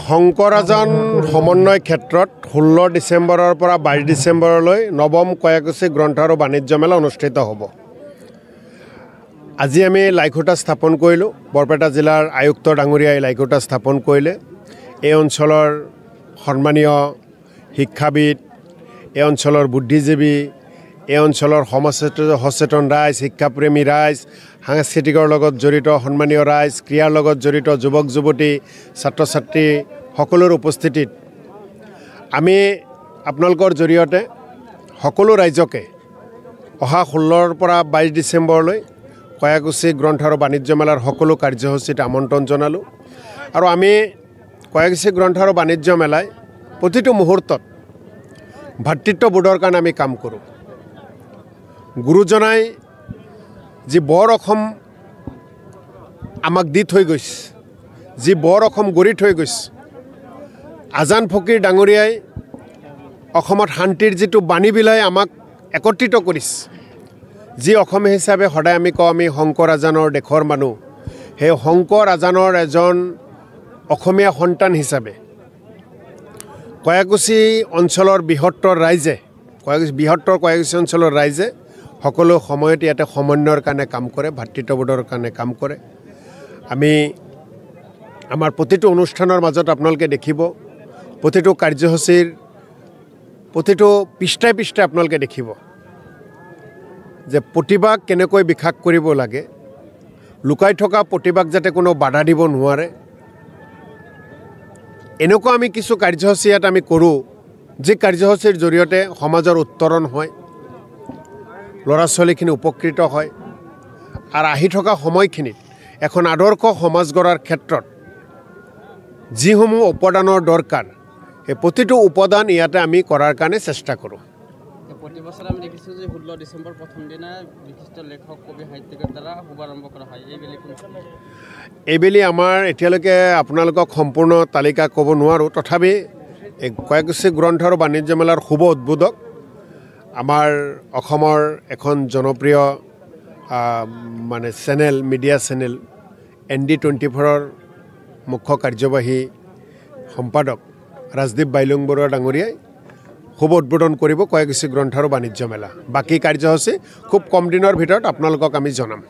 শংকৰাজান সমন্বয় ক্ষেত্ৰত 16 ডিচেম্বৰৰ পৰা 22 ডিচেম্বৰলৈ নৱম কয়াকুছি গ্ৰন্থ আৰু বাণিজ্য মেলা অনুষ্ঠিত হ'ব। আজি আমি লাইখুটা স্থাপন কৰিলোঁ। বৰপেটা জিলাৰ আয়ুক্ত ডাঙৰীয়াই লাইখুটা স্থাপন কৰিলে। এই অঞ্চলৰ সন্মানীয় শিক্ষাবিদ, এই অঞ্চলৰ বুদ্ধিজীৱী, এই অঞ্চলৰ সচেতন ৰাইজ, শিক্ষাপ্ৰেমী ৰাইজ, সাংস্কৃতিকৰ লগত জড়িত সন্মানীয় ৰাইজ, ক্ৰীড়াৰ লগত জড়িত যুৱক যুৱতী, ছাত্ৰ ছাত্ৰী সকলোৰ উপস্থিতিত আমি আপোনালোকৰ জৰিয়তে সকলো ৰাইজকে অহা 16ৰ পৰা 22 ডিচেম্বৰলৈ কয়াকুছি গ্ৰন্থ আৰু বাণিজ্য মেলাৰ সকলো কাৰ্যসূচীত আমন্ত্ৰণ জনালোঁ। আৰু আমি কয়াকুছি গ্ৰন্থ আৰু বাণিজ্য মেলাই প্ৰতিটো মুহূৰ্তত ভাতৃত্ববোধৰ কাৰণে আমি কাম কৰোঁ। গুৰুজনাই যি বৰ অসম আমাক দি থৈ গৈছে, যি বৰ অসম গঢ়ি থৈ গৈছে, আজান ফকীৰ ডাঙৰীয়াই অসমত শান্তিৰ যিটো বাণী বিলাই আমাক একত্ৰিত কৰিছে, যি অসমীয়া হিচাপে সদায় আমি কওঁ আমি শংকৰ আজানৰ দেশৰ মানুহ, সেই শংকৰ আজানৰ এজন অসমীয়া সন্তান হিচাপে কয়াকুছি অঞ্চলৰ বৃহত্তৰ কয়াকুছি অঞ্চলৰ ৰাইজে সকলো সময়তে ইয়াতে সমন্বয়ৰ কাৰণে কাম কৰে, ভাতৃত্ববোধৰ কাৰণে কাম কৰে। আমি আমাৰ প্ৰতিটো অনুষ্ঠানৰ মাজত আপোনালোকে দেখিব, প্ৰতিটো কাৰ্যসূচীৰ প্ৰতিটো পৃষ্ঠাই পৃষ্ঠাই আপোনালোকে দেখিব যে প্ৰতিভাক কেনেকৈ বিকাশ কৰিব লাগে, লুকাই থকা প্ৰতিভাক যাতে কোনো বাধা দিব নোৱাৰে। এনেকুৱা আমি কিছু কাৰ্যসূচী ইয়াত আমি কৰোঁ, যি কাৰ্যসূচীৰ জৰিয়তে সমাজৰ উত্তৰণ হয়, ল'ৰা ছোৱালীখিনি উপকৃত হয়। আৰু আহি থকা সময়খিনিত এখন আদৰ্শ সমাজ গঢ়াৰ ক্ষেত্ৰত যিসমূহ উপাদানৰ দৰকাৰ, সেই প্ৰতিটো উপাদান ইয়াতে আমি কৰাৰ কাৰণে চেষ্টা কৰোঁ। প্ৰতি বছৰ আমি দেখিছোঁ যে 16 ডিচেম্বৰ প্ৰথম দিনা বিশিষ্ট লেখক কবি সাহিত্যিকৰ দ্বাৰা শুভাৰম্ভ কৰা হয়। এইবেলি আমাৰ এতিয়ালৈকে আপোনালোকক সম্পূৰ্ণ তালিকা ক'ব নোৱাৰোঁ। তথাপি এই কয়াকুছি গ্ৰন্থ আৰু বাণিজ্য মেলাৰ শুভ উদ্বোধক আমাৰ অসমৰ এখন জনপ্ৰিয় চেনেল, মিডিয়া চেনেল ND24ৰ মুখ্য কাৰ্যবাহী সম্পাদক ৰাজদীপ বাইলুং বৰুৱা ডাঙৰীয়াই শুভ উদ্বোধন কৰিব কয়াকুছি গ্ৰন্থ আৰু বাণিজ্য মেলা। বাকী কাৰ্যসূচী খুব কম দিনৰ ভিতৰত আপোনালোকক আমি জনাম।